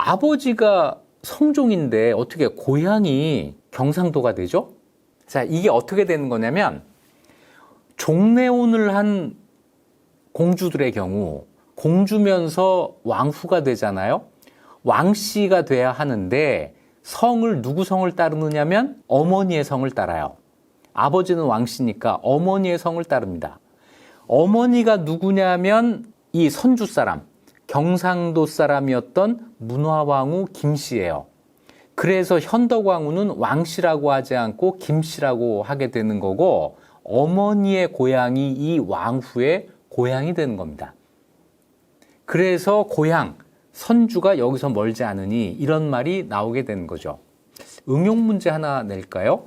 아버지가 성종인데 어떻게 고향이 경상도가 되죠? 자, 이게 어떻게 되는 거냐면 종래혼을 한 공주들의 경우 공주면서 왕후가 되잖아요. 왕씨가 돼야 하는데 성을 누구 성을 따르느냐면 어머니의 성을 따라요. 아버지는 왕씨니까 어머니의 성을 따릅니다. 어머니가 누구냐면 이 선주 사람, 경상도 사람이었던 문화왕후 김씨예요. 그래서 현덕왕후는 왕씨라고 하지 않고 김씨라고 하게 되는 거고 어머니의 고향이 이 왕후의 고향이 되는 겁니다. 그래서 고향, 선주가 여기서 멀지 않으니 이런 말이 나오게 되는 거죠. 응용 문제 하나 낼까요?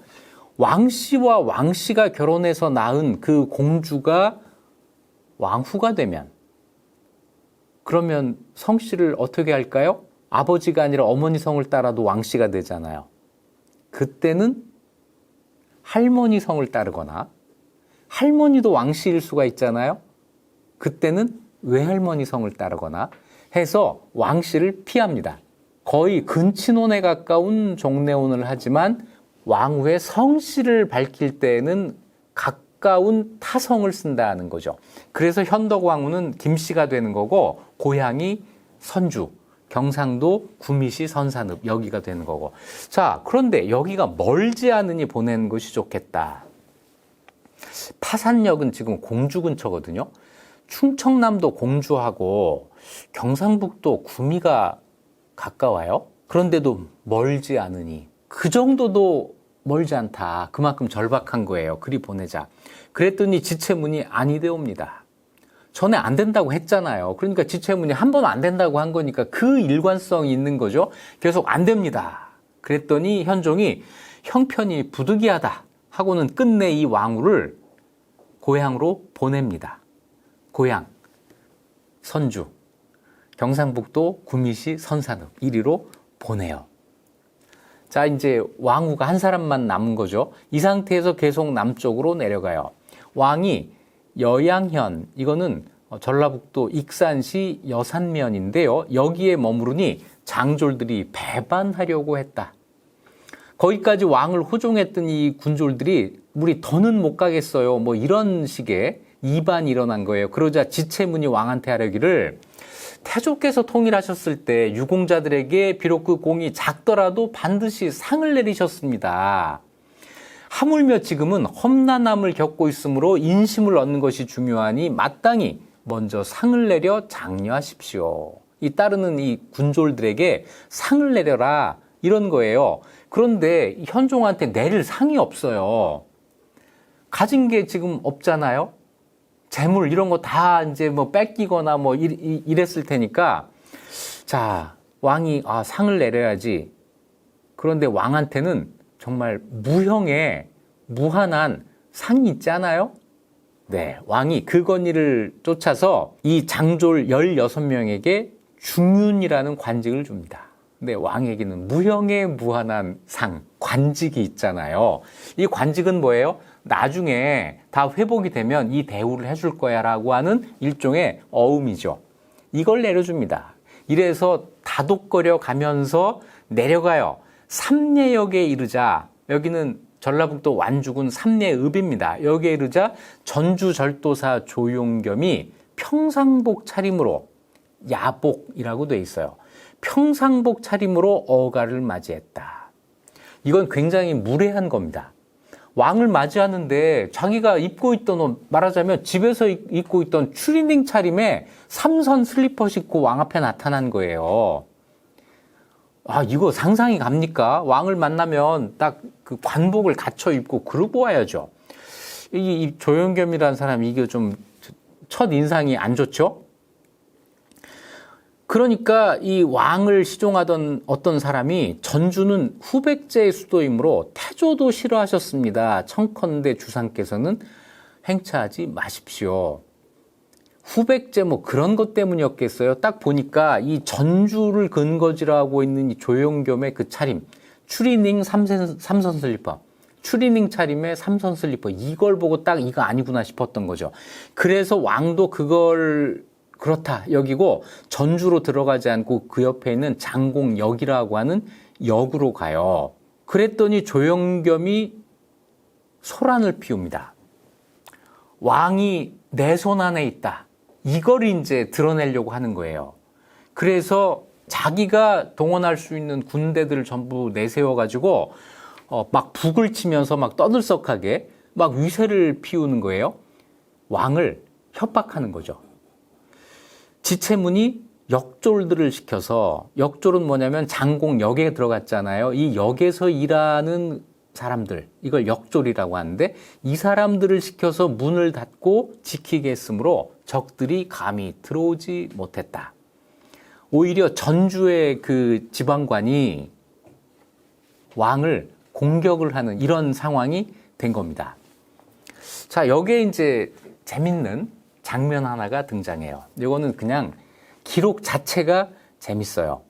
왕씨와 왕씨가 결혼해서 낳은 그 공주가 왕후가 되면 그러면 성씨를 어떻게 할까요? 아버지가 아니라 어머니 성을 따라도 왕씨가 되잖아요. 그때는 할머니 성을 따르거나 할머니도 왕씨일 수가 있잖아요. 그때는 외할머니 성을 따르거나 해서 왕씨를 피합니다. 거의 근친혼에 가까운 종래혼을 하지만 왕후의 성씨를 밝힐 때에는 가까운 타성을 쓴다는 거죠. 그래서 현덕왕후는 김씨가 되는 거고 고향이 선주, 경상도 구미시 선산읍 여기가 되는 거고. 자, 그런데 여기가 멀지 않으니 보내는 것이 좋겠다. 파산역은 지금 공주 근처거든요. 충청남도 공주하고 경상북도 구미가 가까워요. 그런데도 멀지 않으니 그 정도도 멀지 않다. 그만큼 절박한 거예요. 그리 보내자. 그랬더니 지체문이 아니되옵니다. 전에 안 된다고 했잖아요. 그러니까 지체문이 한 번 안 된다고 한 거니까 그 일관성이 있는 거죠. 계속 안 됩니다. 그랬더니 현종이 형편이 부득이하다 하고는 끝내 이 왕후를 고향으로 보냅니다. 고향, 선주, 경상북도 구미시 선산읍 이리로 보내요. 자, 이제 왕후가 한 사람만 남은 거죠. 이 상태에서 계속 남쪽으로 내려가요. 왕이 여양현, 이거는 전라북도 익산시 여산면인데요. 여기에 머무르니 장졸들이 배반하려고 했다. 거기까지 왕을 호종했던 이 군졸들이 우리 더는 못 가겠어요. 뭐 이런 식의 이반이 일어난 거예요. 그러자 지체문이 왕한테 하려기를 태조께서 통일하셨을 때 유공자들에게 비록 그 공이 작더라도 반드시 상을 내리셨습니다. 하물며 지금은 험난함을 겪고 있으므로 인심을 얻는 것이 중요하니 마땅히 먼저 상을 내려 장려하십시오. 이 따르는 이 군졸들에게 상을 내려라 이런 거예요. 그런데 현종한테 내릴 상이 없어요. 가진 게 지금 없잖아요. 재물 이런 거 다 이제 뭐 뺏기거나 뭐 이랬을 테니까 자, 왕이 상을 내려야지. 그런데 왕한테는 정말 무형의 무한한 상이 있잖아요. 네, 왕이 그 건의를 쫓아서 이 장졸 16명에게 중윤이라는 관직을 줍니다. 근데 왕에게는 무형의 무한한 상, 관직이 있잖아요. 이 관직은 뭐예요? 나중에 다 회복이 되면 이 대우를 해줄 거야 라고 하는 일종의 어음이죠. 이걸 내려줍니다. 이래서 다독거려 가면서 내려가요. 삼례역에 이르자, 여기는 전라북도 완주군 삼례읍입니다. 여기에 이르자 전주절도사 조용겸이 평상복 차림으로, 야복이라고 돼 있어요. 평상복 차림으로 어가를 맞이했다. 이건 굉장히 무례한 겁니다. 왕을 맞이하는데 자기가 입고 있던 옷, 말하자면 집에서 입고 있던 추리닝 차림에 삼선 슬리퍼 신고 왕 앞에 나타난 거예요. 이거 상상이 갑니까? 왕을 만나면 딱 그 관복을 갖춰 입고 그러고 와야죠. 이 조용겸이라는 사람이 이게 좀 첫 인상이 안 좋죠? 그러니까 이 왕을 시종하던 어떤 사람이 전주는 후백제의 수도이므로 태조도 싫어하셨습니다. 청컨대 주상께서는 행차하지 마십시오. 후백제 뭐 그런 것 때문이었겠어요. 딱 보니까 이 전주를 근거지로 하고 있는 이 조용겸의 그 차림, 추리닝 삼선 슬리퍼, 추리닝 차림에 삼선 슬리퍼, 이걸 보고 딱 이거 아니구나 싶었던 거죠. 그래서 왕도 그걸 그렇다 여기고 전주로 들어가지 않고 그 옆에 있는 장공역이라고 하는 역으로 가요. 그랬더니 조영겸이 소란을 피웁니다. 왕이 내 손 안에 있다. 이걸 이제 드러내려고 하는 거예요. 그래서 자기가 동원할 수 있는 군대들을 전부 내세워가지고 막 북을 치면서 막 떠들썩하게 막 위세를 피우는 거예요. 왕을 협박하는 거죠. 지체문이 역졸들을 시켜서, 역졸은 뭐냐면 장공역에 들어갔잖아요. 이 역에서 일하는 사람들, 이걸 역졸이라고 하는데, 이 사람들을 시켜서 문을 닫고 지키게 했으므로 적들이 감히 들어오지 못했다. 오히려 전주의 그 지방관이 왕을 공격을 하는 이런 상황이 된 겁니다. 자, 여기에 이제 재밌는 장면 하나가 등장해요. 이거는 그냥 기록 자체가 재밌어요.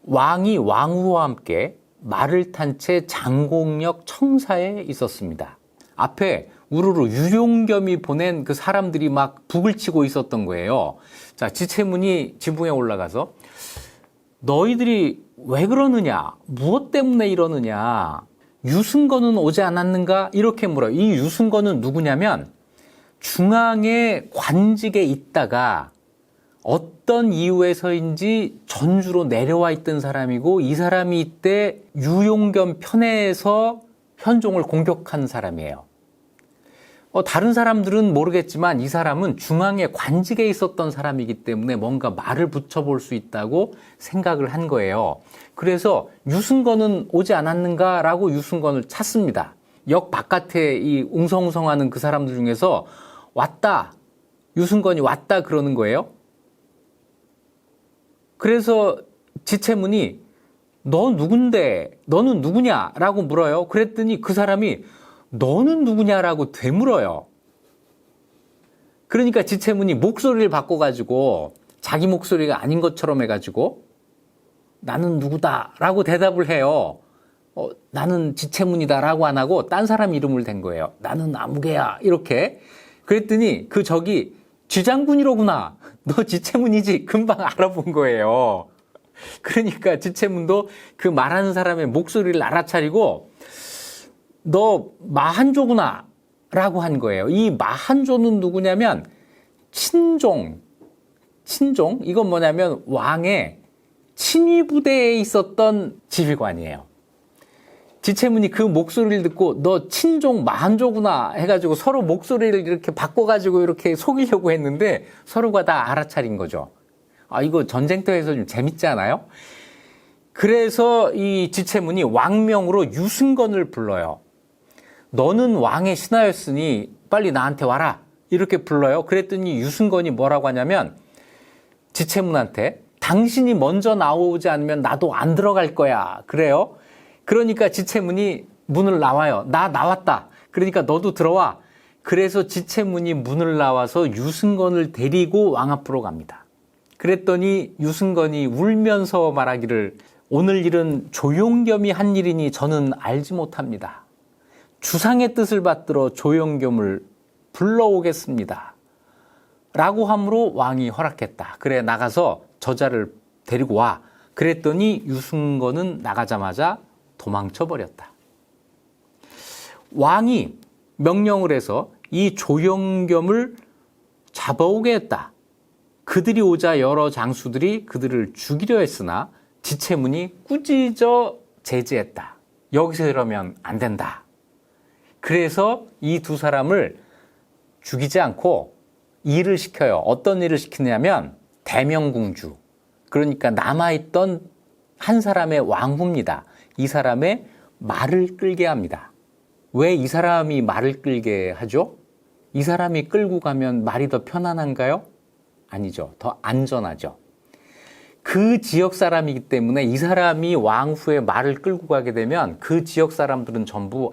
왕이 왕후와 함께 말을 탄 채 장공역 청사에 있었습니다. 앞에 우르르 유용겸이 보낸 그 사람들이 막 북을 치고 있었던 거예요. 자, 지체문이 지붕에 올라가서 너희들이 왜 그러느냐? 무엇 때문에 이러느냐? 유승건은 오지 않았는가? 이렇게 물어요. 이 유승건은 누구냐면 중앙의 관직에 있다가 어떤 이유에서인지 전주로 내려와 있던 사람이고, 이 사람이 이때 유용겸 편에서 현종을 공격한 사람이에요. 다른 사람들은 모르겠지만 이 사람은 중앙의 관직에 있었던 사람이기 때문에 뭔가 말을 붙여볼 수 있다고 생각을 한 거예요. 그래서 유승건은 오지 않았는가라고 유승건을 찾습니다. 역 바깥에 이 웅성웅성하는 그 사람들 중에서 왔다, 유승건이 왔다 그러는 거예요. 그래서 지체문이 너 누군데, 너는 누구냐라고 물어요. 그랬더니 그 사람이 너는 누구냐라고 되물어요. 그러니까 지체문이 목소리를 바꿔가지고 자기 목소리가 아닌 것처럼 해가지고 나는 누구다라고 대답을 해요. 나는 지체문이다라고 안 하고 딴 사람 이름을 댄 거예요. 나는 아무개야 이렇게. 그랬더니 그 적이 지장군이로구나. 너 지체문이지. 금방 알아본 거예요. 그러니까 지체문도 그 말하는 사람의 목소리를 알아차리고 너 마한조구나 라고 한 거예요. 이 마한조는 누구냐면 친종, 이건 뭐냐면 왕의 친위부대에 있었던 지휘관이에요. 지체문이 그 목소리를 듣고 너 친종 마한조구나 해가지고 서로 목소리를 이렇게 바꿔가지고 이렇게 속이려고 했는데 서로가 다 알아차린 거죠. 이거 전쟁터에서 좀 재밌지 않아요? 그래서 이 지체문이 왕명으로 유승건을 불러요. 너는 왕의 신하였으니 빨리 나한테 와라 이렇게 불러요. 그랬더니 유승건이 뭐라고 하냐면 지체문한테 당신이 먼저 나오지 않으면 나도 안 들어갈 거야 그래요. 그러니까 지체문이 문을 나와요. 나 나왔다. 그러니까 너도 들어와. 그래서 지체문이 문을 나와서 유승건을 데리고 왕 앞으로 갑니다. 그랬더니 유승건이 울면서 말하기를 오늘 일은 조용겸이 한 일이니 저는 알지 못합니다. 주상의 뜻을 받들어 조영겸을 불러오겠습니다. 라고 함으로 왕이 허락했다. 그래 나가서 저자를 데리고 와. 그랬더니 유승건은 나가자마자 도망쳐 버렸다. 왕이 명령을 해서 이 조영겸을 잡아오게 했다. 그들이 오자 여러 장수들이 그들을 죽이려 했으나 지체문이 꾸짖어 제지했다. 여기서 이러면 안 된다. 그래서 이 두 사람을 죽이지 않고 일을 시켜요. 어떤 일을 시키냐면 대명궁주, 그러니까 남아있던 한 사람의 왕후입니다. 이 사람의 말을 끌게 합니다. 왜 이 사람이 말을 끌게 하죠? 이 사람이 끌고 가면 말이 더 편안한가요? 아니죠. 더 안전하죠. 그 지역 사람이기 때문에 이 사람이 왕후의 말을 끌고 가게 되면 그 지역 사람들은 전부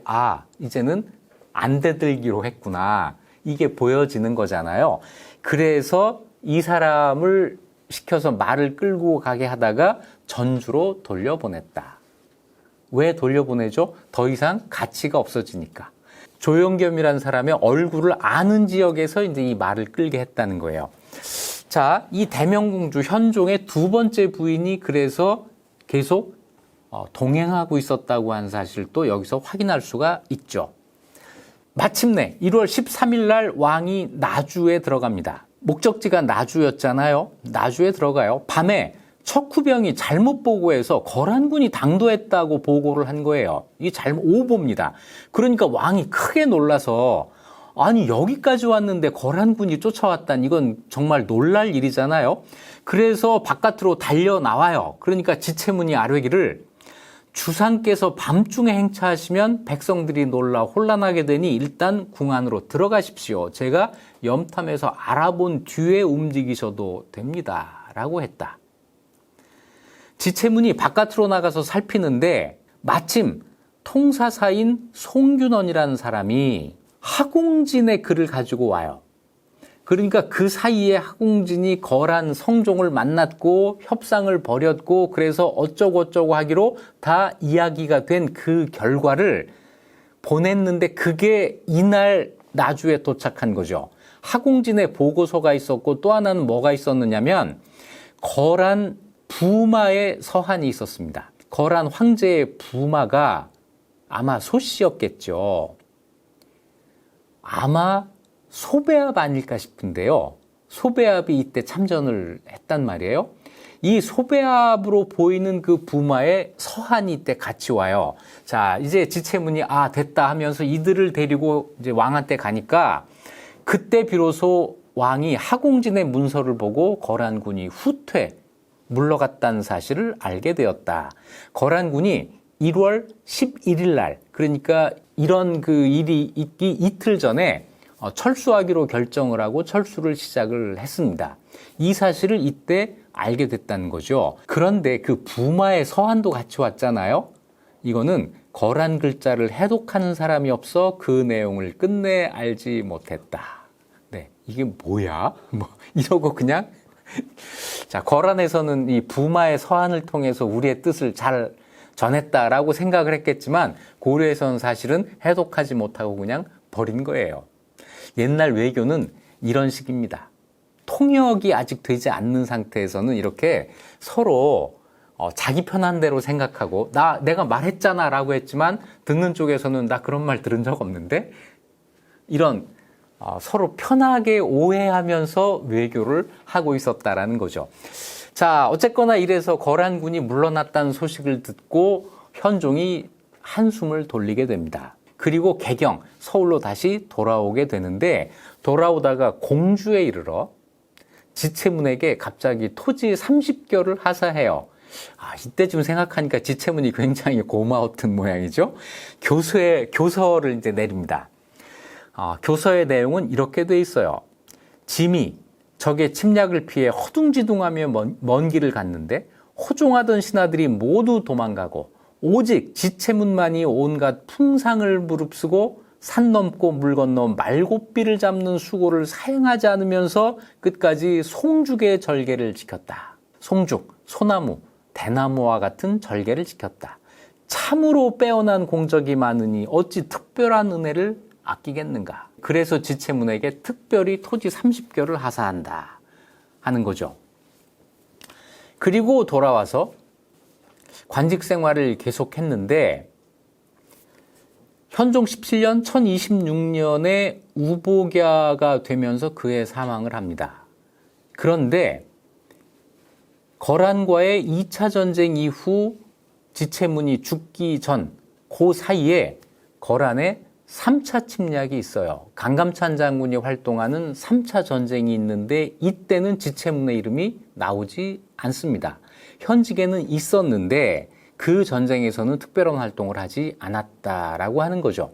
이제는 안 대들기로 했구나. 이게 보여지는 거잖아요. 그래서 이 사람을 시켜서 말을 끌고 가게 하다가 전주로 돌려보냈다. 왜 돌려보내죠? 더 이상 가치가 없어지니까. 조영겸이라는 사람의 얼굴을 아는 지역에서 이제 이 말을 끌게 했다는 거예요. 자, 이 대명공주 현종의 두 번째 부인이 그래서 계속 동행하고 있었다고 하는 사실도 여기서 확인할 수가 있죠. 마침내 1월 13일 날 왕이 나주에 들어갑니다. 목적지가 나주였잖아요. 나주에 들어가요. 밤에 척후병이 잘못 보고해서 거란군이 당도했다고 보고를 한 거예요. 이게 잘못 오보입니다. 그러니까 왕이 크게 놀라서 아니 여기까지 왔는데 거란군이 쫓아왔다니 이건 정말 놀랄 일이잖아요. 그래서 바깥으로 달려 나와요. 그러니까 지체문이 아뢰기를 주상께서 밤중에 행차하시면 백성들이 놀라 혼란하게 되니 일단 궁 안으로 들어가십시오. 제가 염탐해서 알아본 뒤에 움직이셔도 됩니다. 라고 했다. 지체문이 바깥으로 나가서 살피는데 마침 통사사인 송균원이라는 사람이 하공진의 글을 가지고 와요. 그러니까 그 사이에 하공진이 거란 성종을 만났고 협상을 벌였고 그래서 어쩌고 하기로 다 이야기가 된 그 결과를 보냈는데 그게 이날 나주에 도착한 거죠. 하공진의 보고서가 있었고 또 하나는 뭐가 있었느냐면 거란 부마의 서한이 있었습니다. 거란 황제의 부마가 아마 소씨였겠죠. 아마 소배압 아닐까 싶은데요. 소배압이 이때 참전을 했단 말이에요. 이 소배압으로 보이는 그 부마의 서한이 이때 같이 와요. 자, 이제 지체문이 됐다 하면서 이들을 데리고 이제 왕한테 가니까 그때 비로소 왕이 하공진의 문서를 보고 거란군이 후퇴, 물러갔다는 사실을 알게 되었다. 거란군이 1월 11일 날, 그러니까 이런 그 일이 있기 이틀 전에 철수하기로 결정을 하고 철수를 시작을 했습니다. 이 사실을 이때 알게 됐다는 거죠. 그런데 그 부마의 서한도 같이 왔잖아요. 이거는 거란 글자를 해독하는 사람이 없어 그 내용을 끝내 알지 못했다. 네, 이게 뭐야? 이러고 그냥 자, 거란에서는 이 부마의 서한을 통해서 우리의 뜻을 잘 전했다라고 생각을 했겠지만 고려에서는 사실은 해독하지 못하고 그냥 버린 거예요. 옛날 외교는 이런 식입니다. 통역이 아직 되지 않는 상태에서는 이렇게 서로 자기 편한 대로 생각하고 내가 말했잖아 라고 했지만 듣는 쪽에서는 나 그런 말 들은 적 없는데 이런 서로 편하게 오해하면서 외교를 하고 있었다라는 거죠. 자, 어쨌거나 이래서 거란군이 물러났다는 소식을 듣고 현종이 한숨을 돌리게 됩니다. 그리고 개경, 서울로 다시 돌아오게 되는데 돌아오다가 공주에 이르러 지체문에게 갑자기 토지 30뼘을 하사해요. 이때쯤 생각하니까 지체문이 굉장히 고마웠던 모양이죠. 교서를 이제 내립니다. 교서의 내용은 이렇게 돼 있어요. 짐이 적의 침략을 피해 허둥지둥하며 먼 길을 갔는데 호종하던 신하들이 모두 도망가고 오직 지체문만이 온갖 풍상을 무릅쓰고 산 넘고 물 건너 말고삐를 잡는 수고를 사행하지 않으면서 끝까지 송죽의 절개를 지켰다. 송죽, 소나무, 대나무와 같은 절개를 지켰다. 참으로 빼어난 공적이 많으니 어찌 특별한 은혜를 아끼겠는가. 그래서 지체문에게 특별히 토지 30뼘을 하사한다 하는 거죠. 그리고 돌아와서 관직 생활을 계속했는데 현종 17년 1026년에 우복야가 되면서 그해 사망을 합니다. 그런데 거란과의 2차 전쟁 이후 지체문이 죽기 전 그 사이에 거란의 3차 침략이 있어요. 강감찬 장군이 활동하는 3차 전쟁이 있는데 이때는 지체문의 이름이 나오지 않습니다. 현직에는 있었는데 그 전쟁에서는 특별한 활동을 하지 않았다라고 하는 거죠.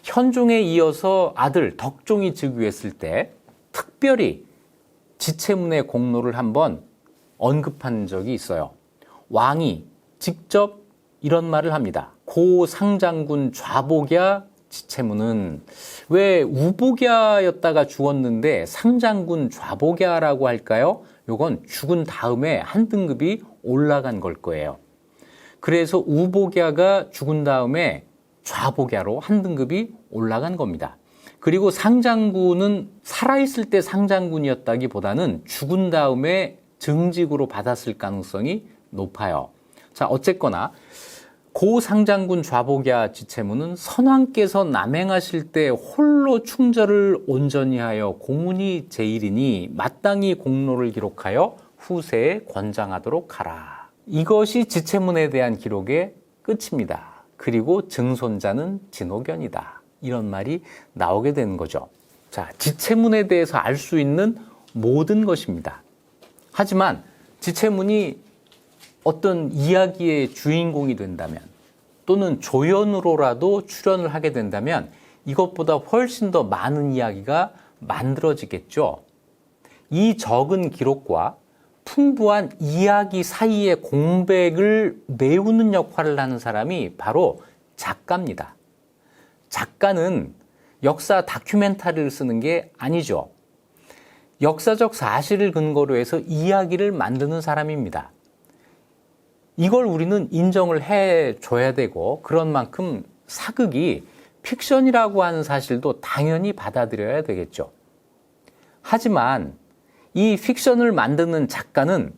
현종에 이어서 아들 덕종이 즉위했을 때 특별히 지체문의 공로를 한번 언급한 적이 있어요. 왕이 직접 이런 말을 합니다. 고 상장군 좌복야 지체문은 왜 우복야였다가 죽었는데 상장군 좌복야라고 할까요? 요건 죽은 다음에 한 등급이 올라간 걸 거예요. 그래서 우복야가 죽은 다음에 좌복야로 한 등급이 올라간 겁니다. 그리고 상장군은 살아있을 때 상장군이었다기보다는 죽은 다음에 증직으로 받았을 가능성이 높아요. 자, 어쨌거나 고 상장군 좌복야 지체문은 선왕께서 남행하실 때 홀로 충절을 온전히 하여 고문이 제일이니 마땅히 공로를 기록하여 후세에 권장하도록 하라. 이것이 지체문에 대한 기록의 끝입니다. 그리고 증손자는 진호견이다. 이런 말이 나오게 되는 거죠. 자, 지체문에 대해서 알 수 있는 모든 것입니다. 하지만 지체문이 어떤 이야기의 주인공이 된다면 또는 조연으로라도 출연을 하게 된다면 이것보다 훨씬 더 많은 이야기가 만들어지겠죠. 이 적은 기록과 풍부한 이야기 사이의 공백을 메우는 역할을 하는 사람이 바로 작가입니다. 작가는 역사 다큐멘터리를 쓰는 게 아니죠. 역사적 사실을 근거로 해서 이야기를 만드는 사람입니다. 이걸 우리는 인정을 해줘야 되고 그런 만큼 사극이 픽션이라고 하는 사실도 당연히 받아들여야 되겠죠. 하지만 이 픽션을 만드는 작가는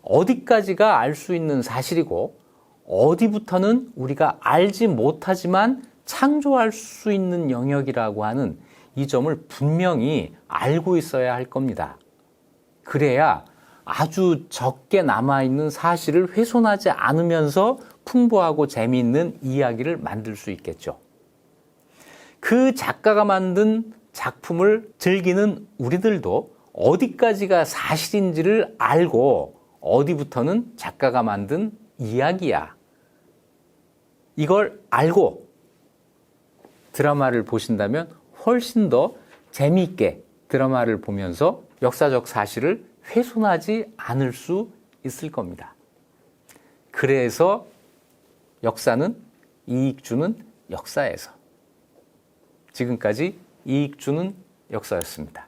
어디까지가 알 수 있는 사실이고 어디부터는 우리가 알지 못하지만 창조할 수 있는 영역이라고 하는 이 점을 분명히 알고 있어야 할 겁니다. 그래야 아주 적게 남아있는 사실을 훼손하지 않으면서 풍부하고 재미있는 이야기를 만들 수 있겠죠. 그 작가가 만든 작품을 즐기는 우리들도 어디까지가 사실인지를 알고 어디부터는 작가가 만든 이야기야. 이걸 알고 드라마를 보신다면 훨씬 더 재미있게 드라마를 보면서 역사적 사실을 훼손하지 않을 수 있을 겁니다. 그래서 역사는 이익 주는 역사에서. 지금까지 이익 주는 역사였습니다.